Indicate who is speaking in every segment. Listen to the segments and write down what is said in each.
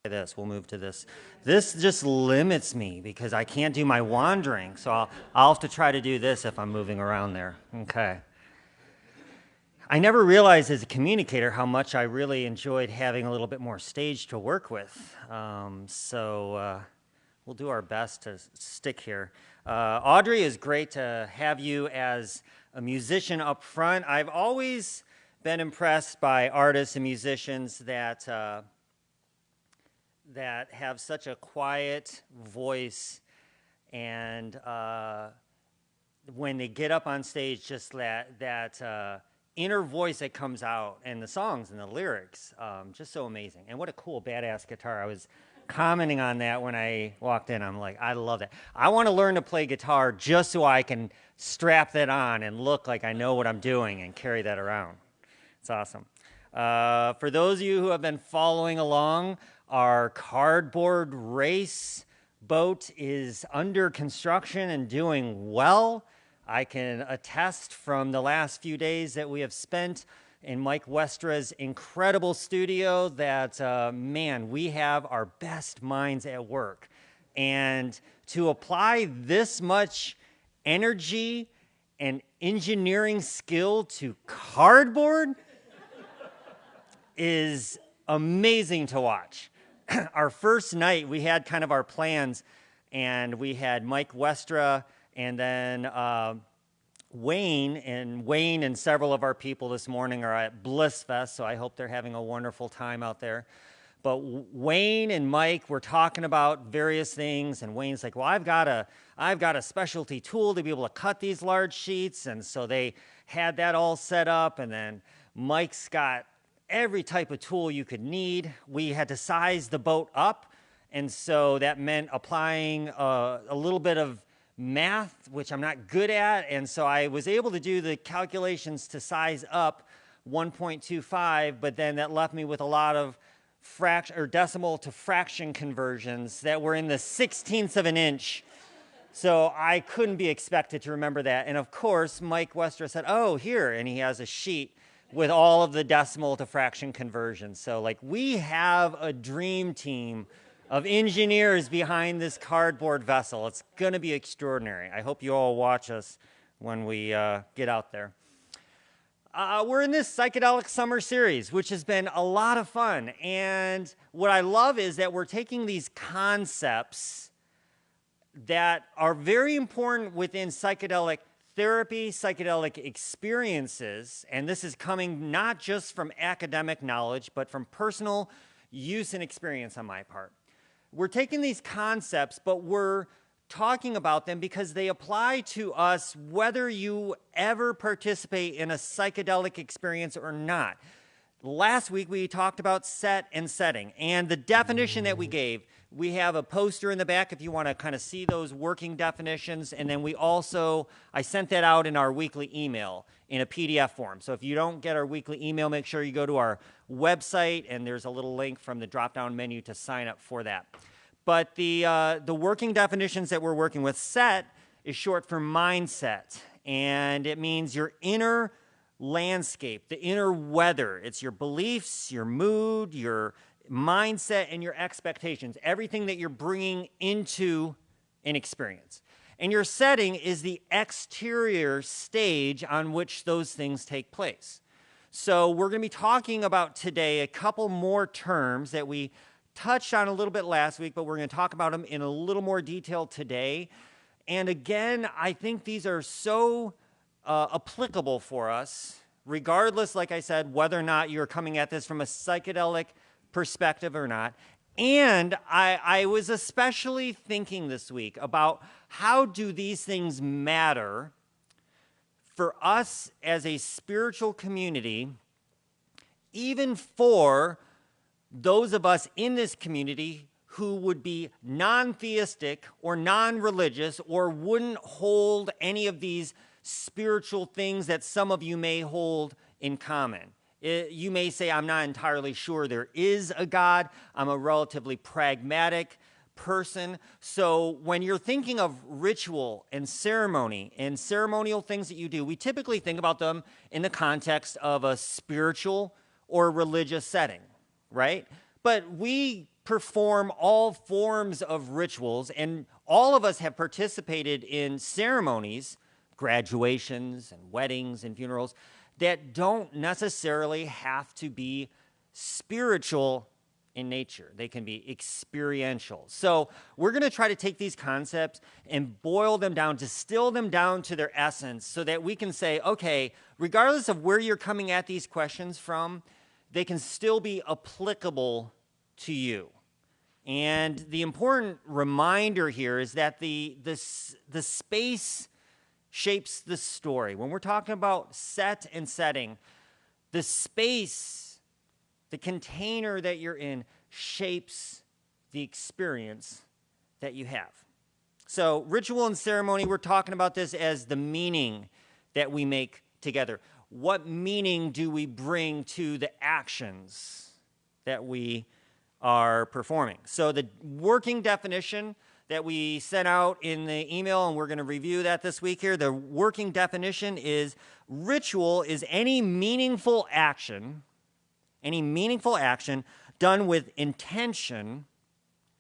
Speaker 1: try this. We'll move to this. This just limits me because I can't do my wandering. So I'll have to try to do this if I'm moving around there. Okay. I never realized as a communicator how much I really enjoyed having a little bit more stage to work with. We'll do our best to stick here. Audrey, it's great to have you as a musician up front. I've always been impressed by artists and musicians that have such a quiet voice, and when they get up on stage, just that inner voice that comes out, and the songs and the lyrics, just so amazing. And what a cool, badass guitar. I was commenting on that when I walked in. I'm like, I love that. I want to learn to play guitar just so I can strap that on and look like I know what I'm doing and carry that around. It's awesome. For those of you who have been following along, our cardboard race boat is under construction and doing well. I can attest from the last few days that we have spent in Mike Westra's incredible studio that, man, we have our best minds at work. And to apply this much energy and engineering skill to cardboard is amazing to watch. Our first night, we had kind of our plans, and we had Mike Westra and then Wayne and several of our people this morning are at Bliss Fest, so I hope they're having a wonderful time out there. But Wayne and Mike were talking about various things, and Wayne's like, well, I've got a specialty tool to be able to cut these large sheets, and so they had that all set up, and then Mike's got every type of tool you could need. We had to size the boat up, and so that meant applying a little bit of math, which I'm not good at, and so I was able to do the calculations to size up 1.25, but then that left me with a lot of decimal to fraction conversions that were in the 16ths of an inch, so I couldn't be expected to remember that. And of course, Mike Westra said, oh, here, and he has a sheet with all of the decimal to fraction conversions. So like, we have a dream team of engineers behind this cardboard vessel. It's going to be extraordinary. I hope you all watch us when we get out there. We're in this Psychedelic Summer series, which has been a lot of fun. And what I love is that we're taking these concepts that are very important within psychedelic therapy, psychedelic experiences, and this is coming not just from academic knowledge, but from personal use and experience on my part. We're taking these concepts, but we're talking about them because they apply to us whether you ever participate in a psychedelic experience or not. Last week, we talked about set and setting, and the definition that we gave, we have a poster in the back if you want to kind of see those working definitions, and then I sent that out in our weekly email in a PDF form. So if you don't get our weekly email, make sure you go to our website, and there's a little link from the drop-down menu to sign up for that. But the working definitions that we're working with, set is short for mindset, and it means your inner landscape, the inner weather. It's your beliefs, your mood, your mindset, and your expectations, everything that you're bringing into an experience. And your setting is the exterior stage on which those things take place. So we're going to be talking about today a couple more terms that we touched on a little bit last week, but we're going to talk about them in a little more detail today. And again, I think these are so applicable for us, regardless, like I said, whether or not you're coming at this from a psychedelic perspective or not. And I was especially thinking this week about how do these things matter for us as a spiritual community, even for those of us in this community who would be non-theistic or non-religious or wouldn't hold any of these spiritual things that some of you may hold in common. You may say, I'm not entirely sure there is a God. I'm a relatively pragmatic person. So when you're thinking of ritual and ceremony and ceremonial things that you do, we typically think about them in the context of a spiritual or religious setting, right? But we perform all forms of rituals, and all of us have participated in ceremonies, graduations and weddings and funerals, that don't necessarily have to be spiritual in nature. They can be experiential. So we're going to try to take these concepts and boil them down, distill them down to their essence so that we can say, okay, regardless of where you're coming at these questions from, they can still be applicable to you. And the important reminder here is that the space shapes the story. When we're talking about set and setting, the space, the container that you're in, shapes the experience that you have. So ritual and ceremony, we're talking about this as the meaning that we make together. What meaning do we bring to the actions that we are performing? So the working definition that we sent out in the email, and we're going to review that this week here, the working definition is ritual is any meaningful action done with intention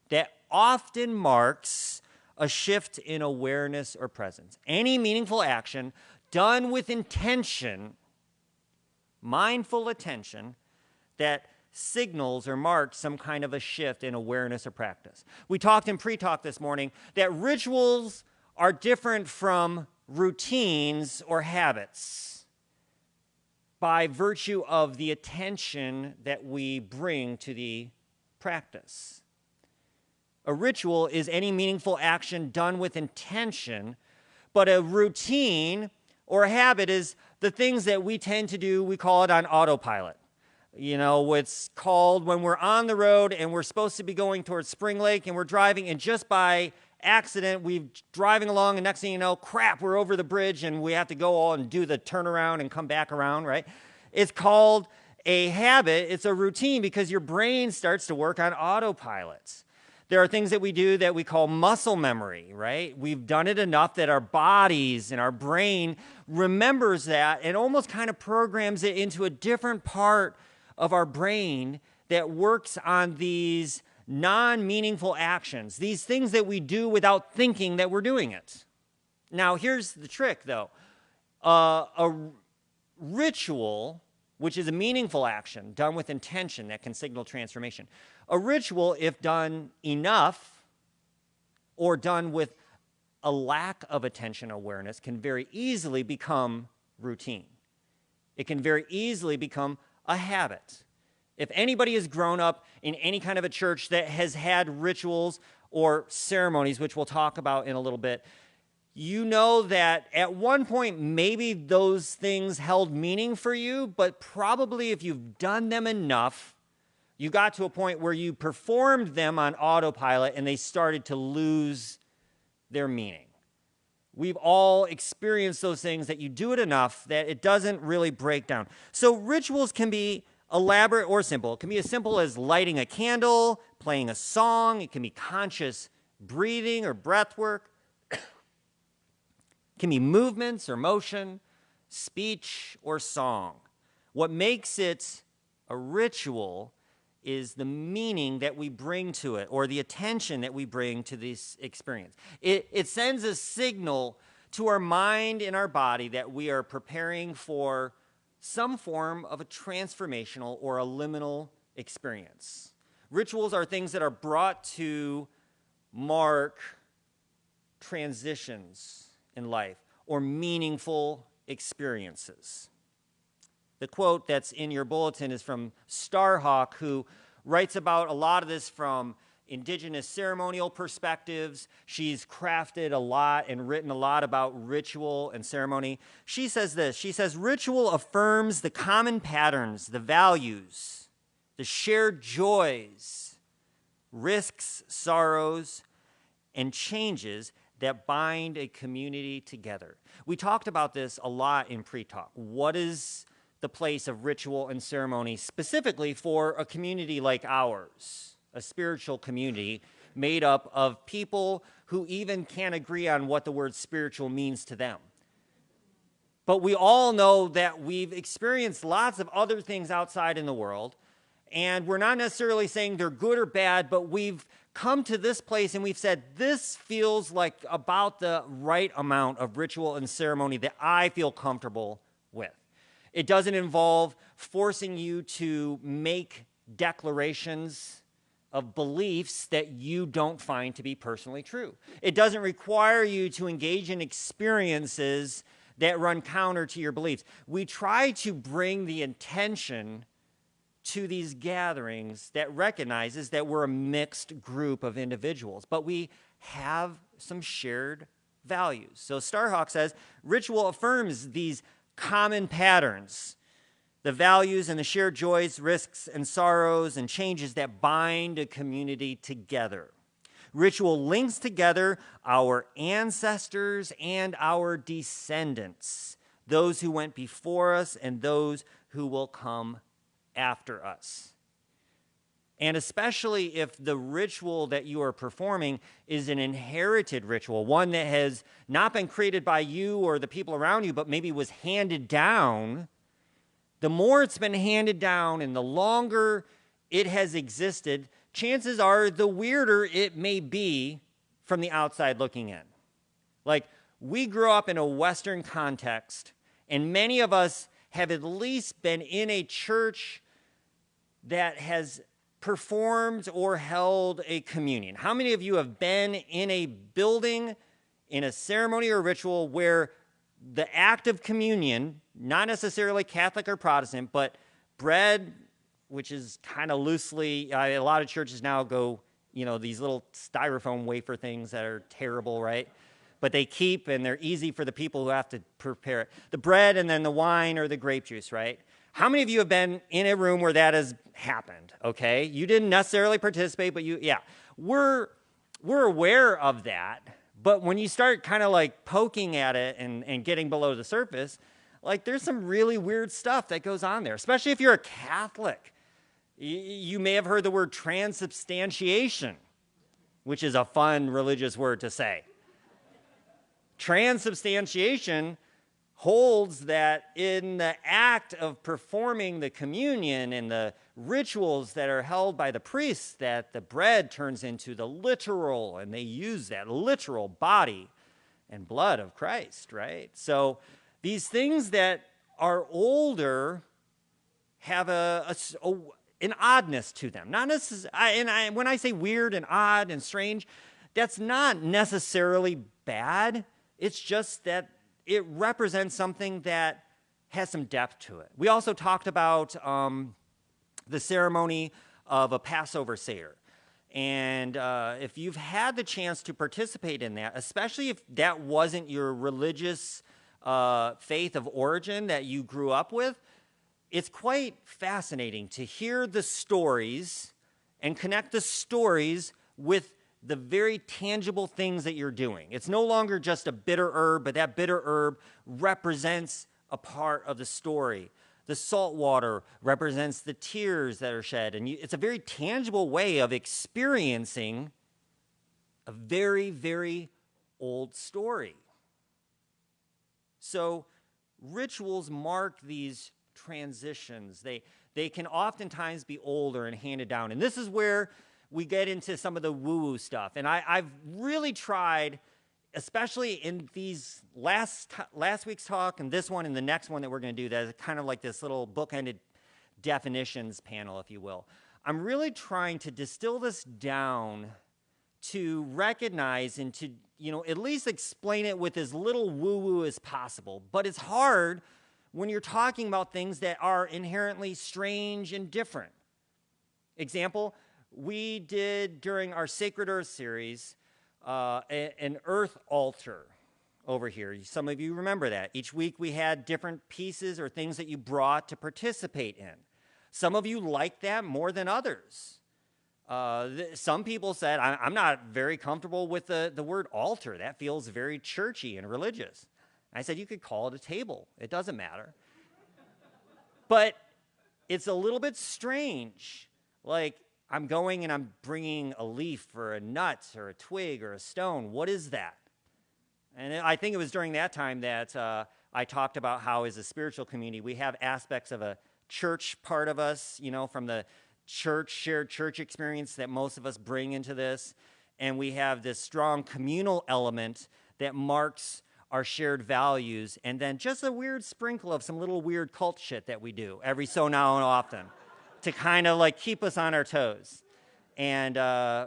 Speaker 1: that often marks a shift in awareness or presence. Any meaningful action done with intention, mindful attention, that signals or marks some kind of a shift in awareness or practice. We talked in pre-talk this morning that rituals are different from routines or habits by virtue of the attention that we bring to the practice. A ritual is any meaningful action done with intention, but a routine or a habit is the things that we tend to do, we call it on autopilot. You know, what's called when we're on the road and we're supposed to be going towards Spring Lake and we're driving, and just by accident, we're driving along, and next thing you know, crap, we're over the bridge and we have to go all and do the turnaround and come back around, right? It's called a habit. It's a routine because your brain starts to work on autopilot. There are things that we do that we call muscle memory, right? We've done it enough that our bodies and our brain remembers that and almost kind of programs it into a different part of our brain that works on these non-meaningful actions, these things that we do without thinking that we're doing it. Now, here's the trick, though. A ritual, which is a meaningful action done with intention that can signal transformation. A ritual, if done enough or done with a lack of attention awareness, can very easily become routine. It can very easily become a habit. If anybody has grown up in any kind of a church that has had rituals or ceremonies, which we'll talk about in a little bit, you know that at one point maybe those things held meaning for you, but probably if you've done them enough, you got to a point where you performed them on autopilot and they started to lose their meaning. We've all experienced those things that you do it enough that it doesn't really break down. So rituals can be elaborate or simple. It can be as simple as lighting a candle, playing a song. It can be conscious breathing or breath work. It can be movements or motion, speech or song. What makes it a ritual is the meaning that we bring to it or the attention that we bring to this experience. It sends a signal to our mind and our body that we are preparing for some form of a transformational or a liminal experience. Rituals are things that are brought to mark transitions in life or meaningful experiences. The quote that's in your bulletin is from Starhawk, who writes about a lot of this from indigenous ceremonial perspectives. She's crafted a lot and written a lot about ritual and ceremony. She says this, she says, ritual affirms the common patterns, the values, the shared joys, risks, sorrows, and changes that bind a community together. We talked about this a lot in pre-talk. What is the place of ritual and ceremony specifically for a community like ours, a spiritual community made up of people who even can't agree on what the word spiritual means to them? But we all know that we've experienced lots of other things outside in the world, And we're not necessarily saying they're good or bad, but we've come to this place and we've said, this feels like about the right amount of ritual and ceremony that I feel comfortable with. It doesn't involve forcing you to make declarations of beliefs that you don't find to be personally true. It doesn't require you to engage in experiences that run counter to your beliefs. We try to bring the intention to these gatherings that recognizes that we're a mixed group of individuals, but we have some shared values. So Starhawk says, ritual affirms these common patterns, the values and the shared joys, risks and sorrows and changes that bind a community together. Ritual links together our ancestors and our descendants, those who went before us and those who will come after us. And especially if the ritual that you are performing is an inherited ritual, one that has not been created by you or the people around you, but maybe was handed down, the more it's been handed down and the longer it has existed, chances are the weirder it may be from the outside looking in. Like, we grew up in a Western context, and many of us have at least been in a church that has performed or held a communion. How many of you have been in a building, in a ceremony or ritual where the act of communion, not necessarily Catholic or Protestant, but bread, which is kind of loosely, a lot of churches now go, these little styrofoam wafer things that are terrible, right? But they keep, and they're easy for the people who have to prepare it. The bread and then the wine or the grape juice, right? How many of you have been in a room where that has happened, okay? You didn't necessarily participate, but we're aware of that. But when you start kind of like poking at it and getting below the surface, like there's some really weird stuff that goes on there, especially if you're a Catholic. You may have heard the word transubstantiation, which is a fun religious word to say. Transubstantiation holds that in the act of performing the communion and the rituals that are held by the priests, that the bread turns into the literal, and they use that literal body and blood of Christ, right? So these things that are older have an oddness to them. Not necessarily, when I say weird and odd and strange, that's not necessarily bad. It's just that it represents something that has some depth to it. We also talked about the ceremony of a Passover Seder. And if you've had the chance to participate in that, especially if that wasn't your religious faith of origin that you grew up with, it's quite fascinating to hear the stories and connect the stories with the very tangible things that you're doing. It's no longer just a bitter herb, but that bitter herb represents a part of the story. The salt water represents the tears that are shed. And it's a very tangible way of experiencing a very, very old story. So rituals mark these transitions. They can oftentimes be older and handed down. And this is where we get into some of the woo-woo stuff. And I've really tried, especially in these last week's talk and this one and the next one that we're going to do, that is kind of like this little bookended definitions panel, if you will. I'm really trying to distill this down to recognize and to, at least explain it with as little woo-woo as possible. But it's hard when you're talking about things that are inherently strange and different. Example, we did during our Sacred Earth series an earth altar over here. Some of you remember that. Each week we had different pieces or things that you brought to participate in. Some of you liked that more than others. Some people said, I'm not very comfortable with the word altar. That feels very churchy and religious. I said, you could call it a table. It doesn't matter. But it's a little bit strange. Like, I'm going and I'm bringing a leaf or a nut or a twig or a stone. What is that? And I think it was during that time that I talked about how as a spiritual community, we have aspects of a church part of us, from the shared church experience that most of us bring into this, and we have this strong communal element that marks our shared values, and then just a weird sprinkle of some little weird cult shit that we do every so now and often to kind of like keep us on our toes. And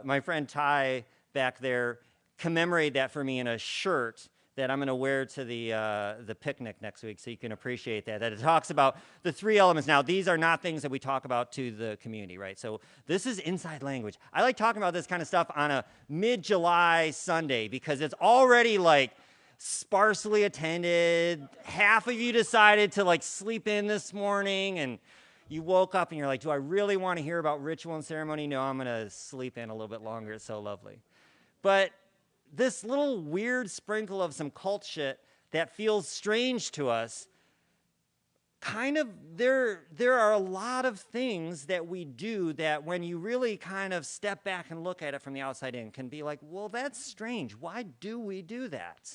Speaker 1: my friend Ty back there commemorated that for me in a shirt that I'm going to wear to the picnic next week, so you can appreciate that. That it talks about the 3 elements. Now, these are not things that we talk about to the community, right? So this is inside language. I like talking about this kind of stuff on a mid-July Sunday because it's already like sparsely attended. Half of you decided to like sleep in this morning, and you woke up and you're like, do I really want to hear about ritual and ceremony? No, I'm going to sleep in a little bit longer. It's so lovely. But this little weird sprinkle of some cult shit that feels strange to us, kind of, there are a lot of things that we do that when you really kind of step back and look at it from the outside in can be like, well, that's strange. Why do we do that?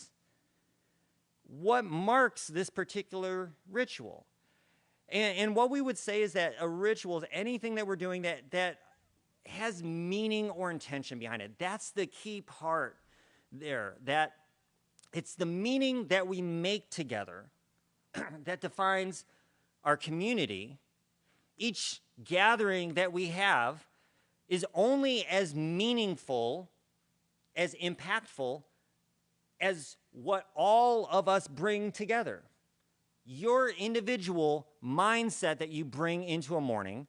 Speaker 1: What marks this particular ritual? And what we would say is that a ritual is anything that we're doing that has meaning or intention behind it. That's the key part there, that it's the meaning that we make together that defines our community. Each gathering that we have is only as meaningful, as impactful as what all of us bring together. Your individual mindset that you bring into a morning,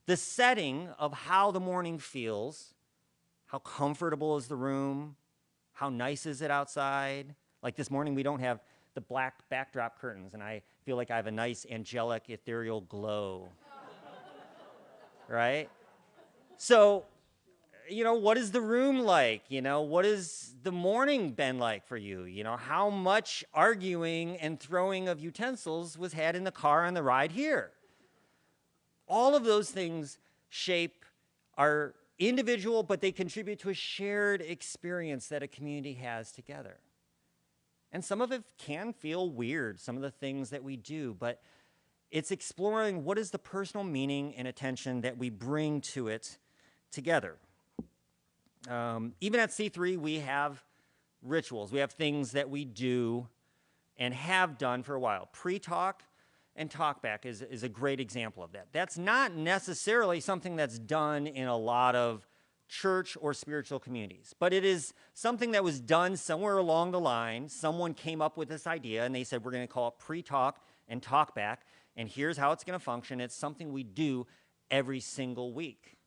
Speaker 1: the setting of how the morning feels, how comfortable is the room, how nice is it outside? Like this morning, we don't have the black backdrop curtains, and I feel like I have a nice angelic ethereal glow, right? So, you know, what is the room like? You know, what has the morning been like for you? You know, how much arguing and throwing of utensils was had in the car on the ride here? All of those things shape our individual, but they contribute to a shared experience that a community has together. And some of it can feel weird, some of the things that we do, but it's exploring what is the personal meaning and attention that we bring to it together. Even at C3, we have rituals. We have things that we do and have done for a while. Pre-talk and talkback is a great example of that. That's not necessarily something that's done in a lot of church or spiritual communities, but it is something that was done somewhere along the line. Someone came up with this idea, and they said, we're going to call it pre-talk and talkback, and here's how it's going to function. It's something we do every single week,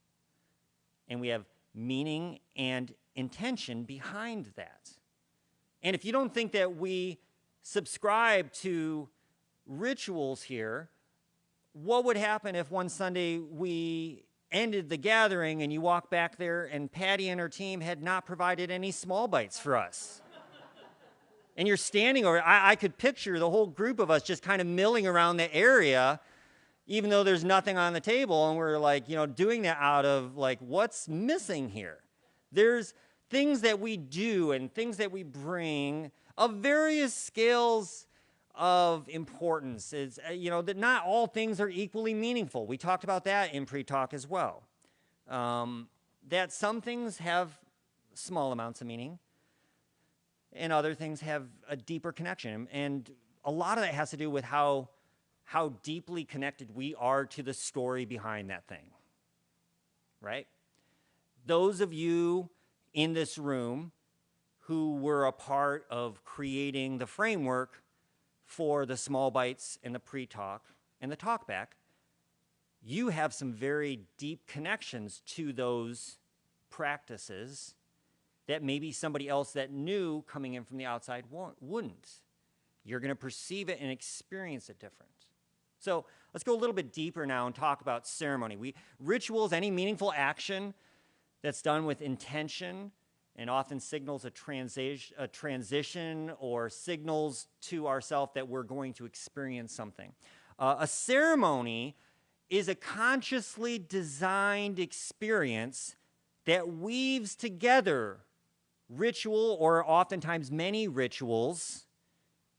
Speaker 1: and we have meaning and intention behind that. And if you don't think that we subscribe to rituals here, what would happen if one Sunday we ended the gathering and you walk back there and Patty and her team had not provided any small bites for us? And you're standing over, I could picture the whole group of us just kind of milling around the area, even though there's nothing on the table, and we're like, you know, doing that out of like, what's missing here? There's things that we do and things that we bring of various scales of importance. Is, you know, that not all things are equally meaningful. We talked about that in pre-talk as well. That some things have small amounts of meaning and other things have a deeper connection. And a lot of that has to do with how deeply connected we are to the story behind that thing, right? Those of you in this room who were a part of creating the framework for the small bites and the pre-talk and the talkback, you have some very deep connections to those practices that maybe somebody else that knew coming in from the outside wouldn't. You're going to perceive it and experience it different. So let's go a little bit deeper now and talk about ceremony. Rituals, any meaningful action that's done with intention and often signals a transition or signals to ourselves that we're going to experience something. A ceremony is a consciously designed experience that weaves together ritual, or oftentimes many rituals,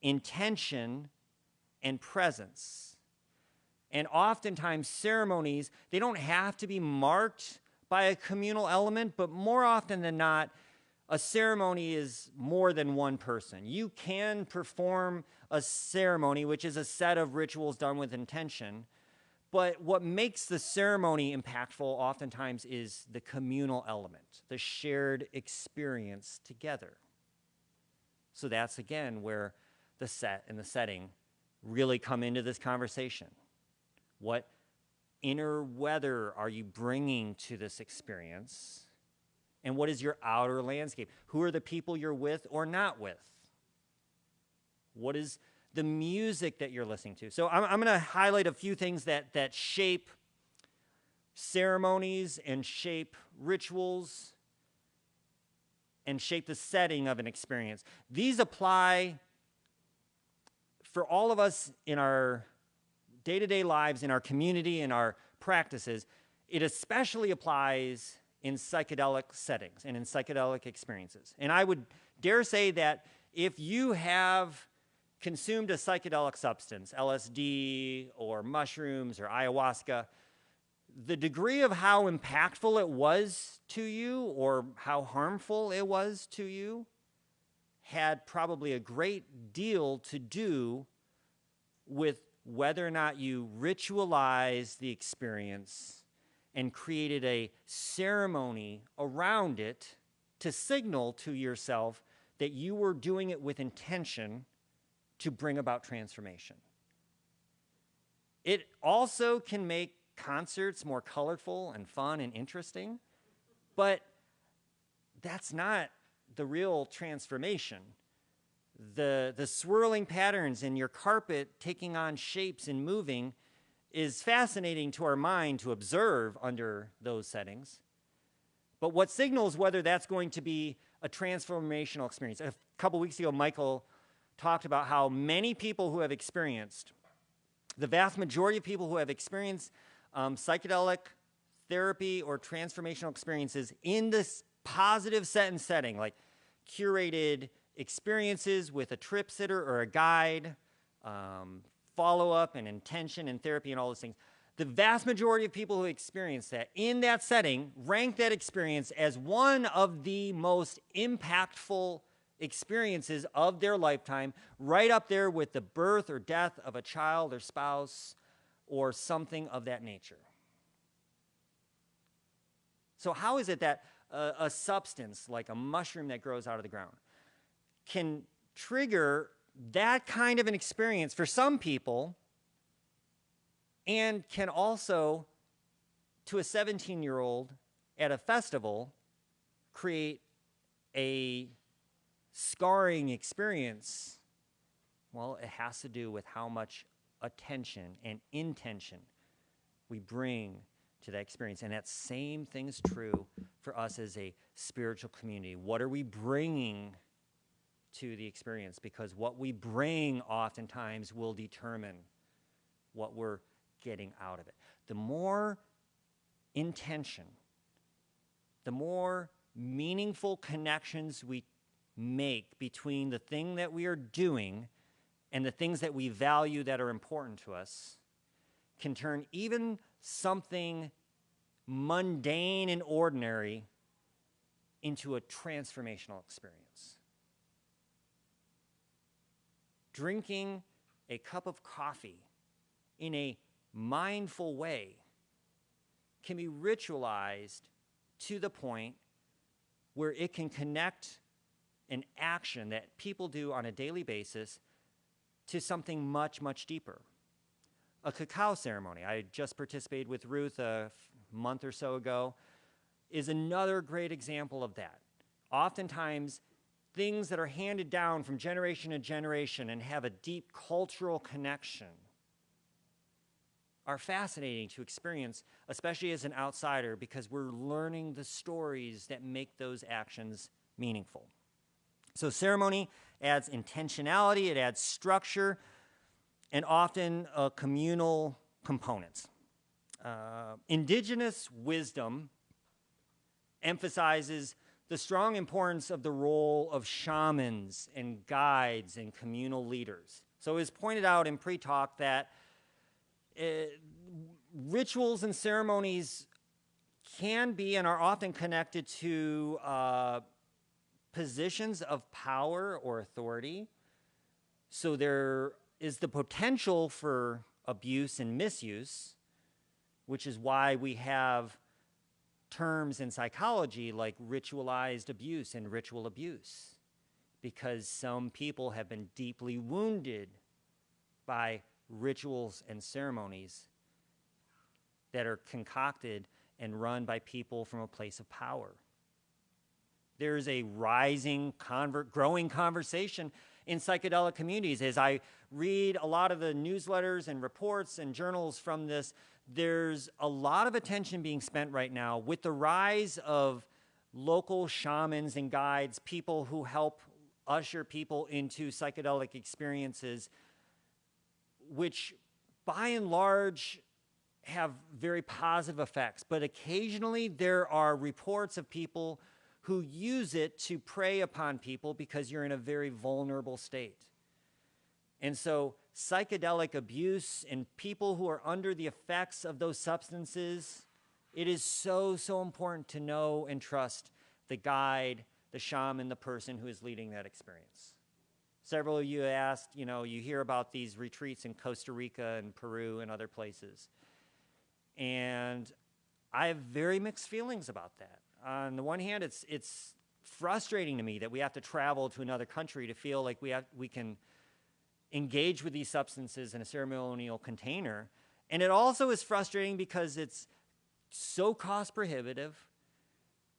Speaker 1: intention, and presence. And oftentimes ceremonies, they don't have to be marked by a communal element, but more often than not, a ceremony is more than one person. You can perform a ceremony, which is a set of rituals done with intention, but what makes the ceremony impactful oftentimes is the communal element, the shared experience together. So that's, again, where the set and the setting really come into this conversation. What inner weather are you bringing to this experience? And what is your outer landscape? Who are the people you're with or not with? What is the music that you're listening to? So I'm going to highlight a few things that shape ceremonies and shape rituals and shape the setting of an experience. These apply for all of us in our day-to-day lives, in our community, in our practices. It especially applies in psychedelic settings and in psychedelic experiences. And I would dare say that if you have consumed a psychedelic substance, LSD or mushrooms or ayahuasca, the degree of how impactful it was to you or how harmful it was to you had probably a great deal to do with whether or not you ritualized the experience and created a ceremony around it to signal to yourself that you were doing it with intention to bring about transformation. It also can make concerts more colorful and fun and interesting, but that's not the real transformation. The swirling patterns in your carpet taking on shapes and moving is fascinating to our mind to observe under those settings. But what signals whether that's going to be a transformational experience? A couple weeks ago, Michael talked about how many people who have experienced, the vast majority of people who have experienced psychedelic therapy or transformational experiences in this positive set and setting, like curated experiences with a trip sitter or a guide, follow-up and intention and therapy and all those things. The vast majority of people who experience that in that setting rank that experience as one of the most impactful experiences of their lifetime, right up there with the birth or death of a child or spouse or something of that nature. So how is it that a substance like a mushroom that grows out of the ground can trigger that kind of an experience for some people and can also, to a 17-year-old at a festival, create a scarring experience? Well, it has to do with how much attention and intention we bring to that experience. And that same thing is true for us as a spiritual community. What are we bringing to the experience? Because what we bring oftentimes will determine what we're getting out of it. The more intention, the more meaningful connections we make between the thing that we are doing and the things that we value that are important to us, can turn even something mundane and ordinary into a transformational experience. Drinking a cup of coffee in a mindful way can be ritualized to the point where it can connect an action that people do on a daily basis to something much, much deeper. A cacao ceremony, I just participated with Ruth a month or so ago, is another great example of that. Oftentimes, things that are handed down from generation to generation and have a deep cultural connection are fascinating to experience, especially as an outsider, because we're learning the stories that make those actions meaningful. So ceremony adds intentionality, it adds structure, and often communal components. Indigenous wisdom emphasizes the strong importance of the role of shamans and guides and communal leaders. So it was pointed out in pre-talk that rituals and ceremonies can be and are often connected to positions of power or authority. So there is the potential for abuse and misuse, which is why we have terms in psychology like ritualized abuse and ritual abuse, because some people have been deeply wounded by rituals and ceremonies that are concocted and run by people from a place of power. There's a rising, growing conversation in psychedelic communities. As I read a lot of the newsletters and reports and journals from this, there's a lot of attention being spent right now with the rise of local shamans and guides, people who help usher people into psychedelic experiences, which by and large have very positive effects. But occasionally there are reports of people who use it to prey upon people because you're in a very vulnerable state. And so psychedelic abuse and people who are under the effects of those substances, it is so, so important to know and trust the guide, the shaman, the person who is leading that experience. Several of you asked, you hear about these retreats in Costa Rica and Peru and other places. And I have very mixed feelings about that. On the one hand, it's frustrating to me that we have to travel to another country to feel like we can engage with these substances in a ceremonial container. And it also is frustrating because it's so cost prohibitive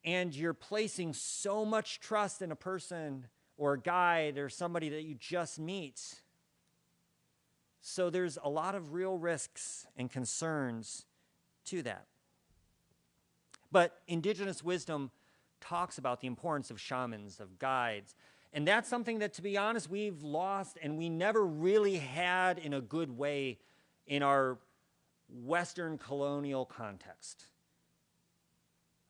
Speaker 1: and you're placing so much trust in a person or a guide or somebody that you just meet. So there's a lot of real risks and concerns to that. But indigenous wisdom talks about the importance of shamans, of guides. And that's something that, to be honest, we've lost and we never really had in a good way in our Western colonial context.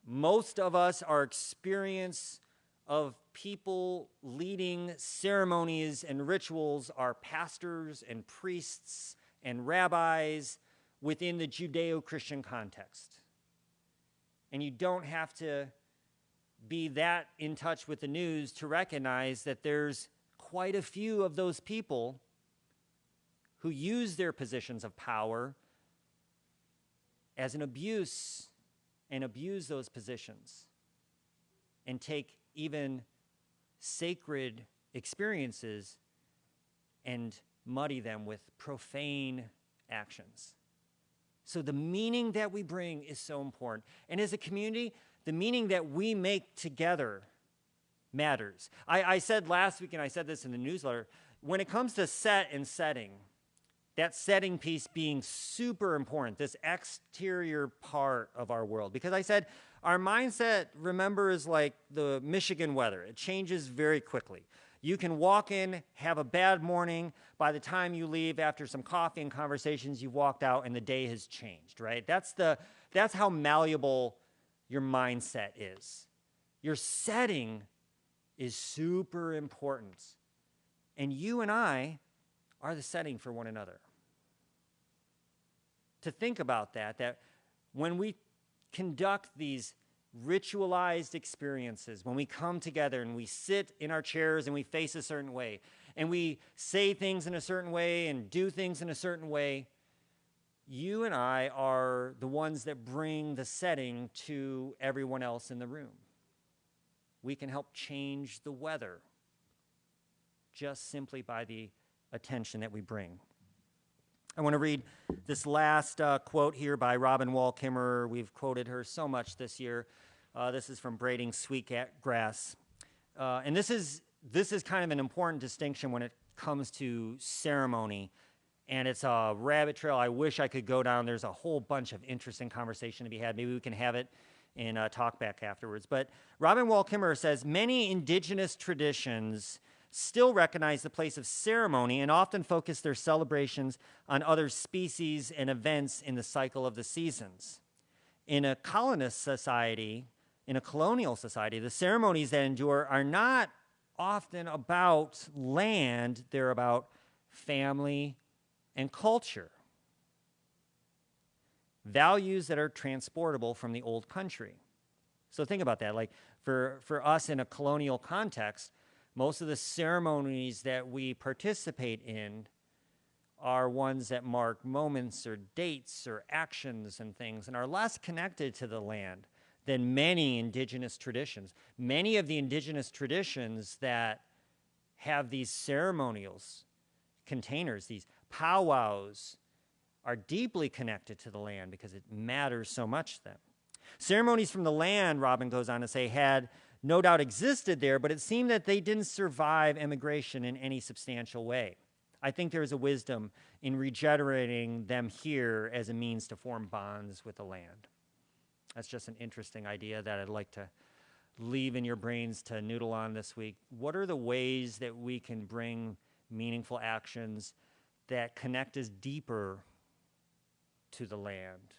Speaker 1: Most of us, our experience of people leading ceremonies and rituals are pastors and priests and rabbis within the Judeo-Christian context. And you don't have to be that in touch with the news to recognize that there's quite a few of those people who use their positions of power as an abuse and abuse those positions and take even sacred experiences and muddy them with profane actions. So the meaning that we bring is so important. And as a community, the meaning that we make together matters. I said last week, and I said this in the newsletter, when it comes to set and setting, that setting piece being super important, this exterior part of our world. Because I said our mindset, remember, is like the Michigan weather. It changes very quickly. You can walk in, have a bad morning. By the time you leave, after some coffee and conversations, you've walked out and the day has changed, right? That's how malleable your mindset is. Your setting is super important. And you and I are the setting for one another. To think about that when we conduct these ritualized experiences, when we come together and we sit in our chairs and we face a certain way, and we say things in a certain way and do things in a certain way, you and I are the ones that bring the setting to everyone else in the room. We can help change the weather just simply by the attention that we bring. I want to read this last quote here by Robin Wall Kimmerer. We've quoted her so much this year. This is from Braiding Sweetgrass. And this is kind of an important distinction when it comes to ceremony. And it's a rabbit trail I wish I could go down. There's a whole bunch of interesting conversation to be had. Maybe we can have it in talk back afterwards. But Robin Wall Kimmerer says, many indigenous traditions still recognize the place of ceremony and often focus their celebrations on other species and events in the cycle of the seasons. In a colonist society, in a colonial society, the ceremonies that endure are not often about land, they're about family and culture. values that are transportable from the old country. So think about that. Like for us in a colonial context, most of the ceremonies that we participate in are ones that mark moments or dates or actions and things and are less connected to the land than many indigenous traditions. Many of the indigenous traditions that have these ceremonials containers, these powwows, are deeply connected to the land because it matters so much to them. Ceremonies from the land, Robin goes on to say, had no doubt existed there, but it seemed that they didn't survive immigration in any substantial way. I think there is a wisdom in regenerating them here as a means to form bonds with the land. That's just an interesting idea that I'd like to leave in your brains to noodle on this week. What are the ways that we can bring meaningful actions that connect us deeper to the land?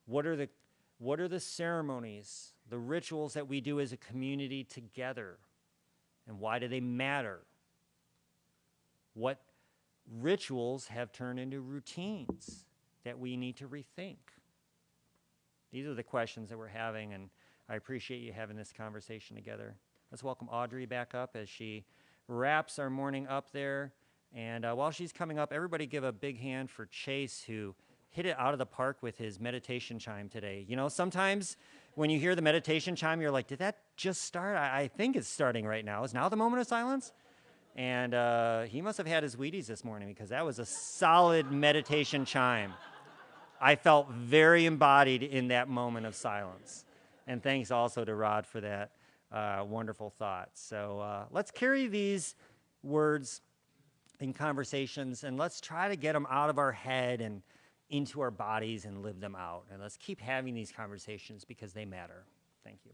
Speaker 1: What are the ceremonies, the rituals that we do as a community together? And why do they matter? What rituals have turned into routines that we need to rethink? These are the questions that we're having, and I appreciate you having this conversation together. Let's welcome Audrey back up as she wraps our morning up there. And while she's coming up, everybody give a big hand for Chase, who hit it out of the park with his meditation chime today. You know, sometimes when you hear the meditation chime, you're like, did that just start? I think it's starting right now. Is now the moment of silence? And he must have had his Wheaties this morning, because that was a solid meditation chime. I felt very embodied in that moment of silence. And thanks also to Rod for that wonderful thought. So let's carry these words in conversations, and let's try to get them out of our head and into our bodies and live them out. And let's keep having these conversations because they matter. Thank you.